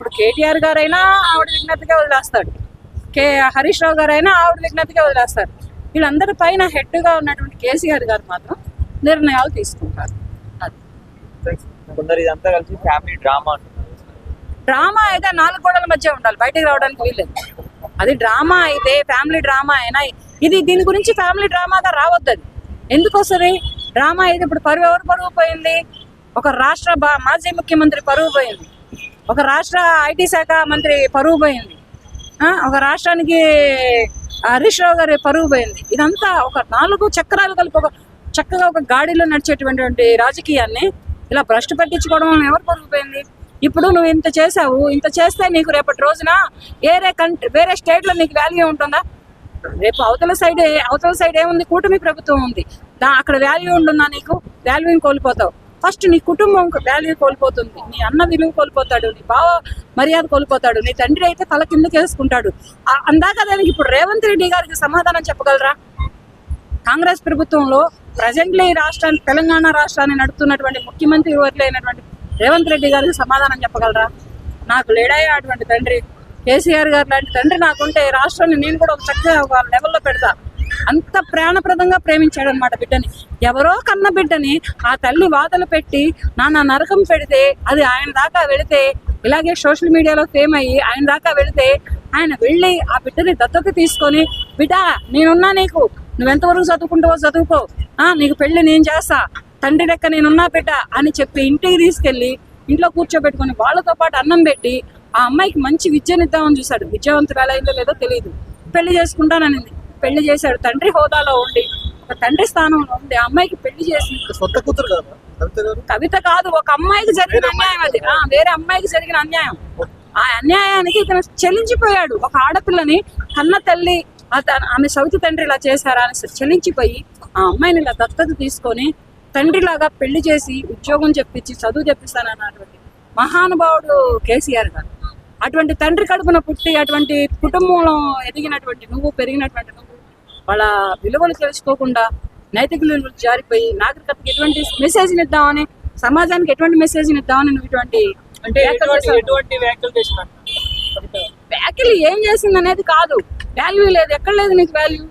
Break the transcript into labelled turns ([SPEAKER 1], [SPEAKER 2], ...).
[SPEAKER 1] ఇప్పుడు కేటీఆర్ గారైనా ఆవిడ విజ్ఞతగా వదిలేస్తాడు, హరీష్ రావు గారైనా ఆవిడ విజ్ఞతగా వదిలేస్తారు. వీళ్ళందరి పైన హెడ్గా ఉన్నటువంటి కేసీఆర్ గారు మాత్రం నిర్ణయాలు తీసుకుంటారు.
[SPEAKER 2] కొందరు ఇదంతా కలిసి ఫ్యామిలీ డ్రామా అంటున్నారు.
[SPEAKER 1] డ్రామా అయితే 4 గోడల మధ్య ఉండాలి, బయటకు రావడానికి వీల్లేదు. అది డ్రామా అయితే ఫ్యామిలీ డ్రామా అయినా ఇది దీని గురించి ఫ్యామిలీ డ్రామాగా రావద్దు. అది ఎందుకు వస్తుంది? డ్రామా అయితే ఇప్పుడు ఎవరు పరువు పోయింది? ఒక రాష్ట్ర మాజీ ముఖ్యమంత్రి పరువు పోయింది, ఒక రాష్ట్ర ఐటీ శాఖ మంత్రి పరువు పోయింది, ఒక రాష్ట్రానికి హరీష్ రావు గారి పరువు పోయింది. ఇదంతా ఒక 4 చక్రాలు కలిపి చక్కగా ఒక గాడిలో నడిచేటువంటి రాజకీయాన్ని ఇలా భ్రష్టు పట్టించుకోవడం ఎవరు పరువు పోయింది? ఇప్పుడు నువ్వు ఇంత చేసావు, ఇంత చేస్తే నీకు రేపటి రోజున వేరే స్టేట్లో నీకు వాల్యూ ఉంటుందా? రేపు అవతల సైడ్ ఏముంది? కూటమి ప్రభుత్వం ఉంది, అక్కడ వాల్యూ ఉంటుందా? నీకు వాల్యూని కోల్పోతావు. ఫస్ట్ నీ కుటుంబం వాల్యూ కోల్పోతుంది, నీ అన్న విలువ కోల్పోతాడు, నీ బావ మర్యాద కోల్పోతాడు, నీ తండ్రి అయితే తల కిందకి వేసుకుంటాడు. అందాక దానికి ఇప్పుడు రేవంత్ రెడ్డి గారికి సమాధానం చెప్పగలరా? కాంగ్రెస్ ప్రభుత్వంలో ప్రజెంట్లీ రాష్ట్రాన్ని, తెలంగాణ రాష్ట్రాన్ని నడుపుతున్నటువంటి ముఖ్యమంత్రి వర్యులైనటువంటి రేవంత్ రెడ్డి గారికి సమాధానం చెప్పగలరా? నాకు లేడాయా అటువంటి తండ్రి, కేసీఆర్ గారు లాంటి తండ్రి నాకుంటే రాష్ట్రాన్ని నేను కూడా ఒక చక్కగా ఒక లెవెల్లో పెడతా. అంత ప్రాణప్రదంగా ప్రేమించాడు అనమాట బిడ్డని. ఎవరో కన్న బిడ్డని ఆ తల్లి వాతలు పెట్టి నాన్న నరకం పెడితే అది ఆయన దాకా వెళితే, ఇలాగే సోషల్ మీడియాలో ఫేమ్ అయ్యి ఆయన దాకా వెళితే ఆయన వెళ్ళి ఆ బిడ్డని దత్తత తీసుకొని, బిడ్డ నేనున్నా, నీకు నువ్వెంతవరకు చదువుకుంటావో చదువుకో, నీకు పెళ్లి నేను చేస్తా, తండ్రి లెక్క నేనున్నా బిడ్డ అని చెప్పి ఇంటికి తీసుకెళ్లి ఇంట్లో కూర్చోబెట్టుకుని వాళ్ళతో పాటు అన్నం పెట్టి ఆ అమ్మాయికి మంచి విద్యనిద్దామని చూశాడు. విద్యావంతురాలు అయిందో లేదో తెలియదు, పెళ్లి చేసుకుంటాననింది, పెళ్లి చేశాడు. తండ్రి హోదాలో ఉండి, ఒక తండ్రి స్థానంలో ఉండి ఆ అమ్మాయికి పెళ్లి చేసి, కవిత కాదు, ఒక అమ్మాయికి జరిగిన అన్యాయం అది, వేరే అమ్మాయికి జరిగిన అన్యాయం. ఆ అన్యాయానికి ఇతను చెల్లించిపోయాడు. ఒక ఆడపిల్లని కన్న తల్లి ఆమె సవితి తండ్రి ఇలా చేశారా అని చెల్లించిపోయి ఆ అమ్మాయిని ఇలా దత్తత తీసుకొని తండ్రిలాగా పెళ్లి చేసి ఉద్యోగం చెప్పించి చదువు చెప్పిస్తానన్నటువంటి మహానుభావుడు కేసీఆర్ గారు. అటువంటి తండ్రి కడుపున పుట్టి అటువంటి కుటుంబంలో ఎదిగినటువంటి నువ్వు, పెరిగినటువంటి నువ్వు వాళ్ళ విలువలు తెలుసుకోకుండా నైతిక విలువలు జారిపోయి నాగరికతకి ఎటువంటి మెసేజ్ని ఇద్దామని, సమాజానికి ఎటువంటి మెసేజ్ని ఇద్దామని నువ్వు ఇటువంటి వ్యాఖ్యలు ఏం చేసింది అనేది కాదు. వాల్యూ లేదు, ఎక్కడ లేదు నీకు వాల్యూ.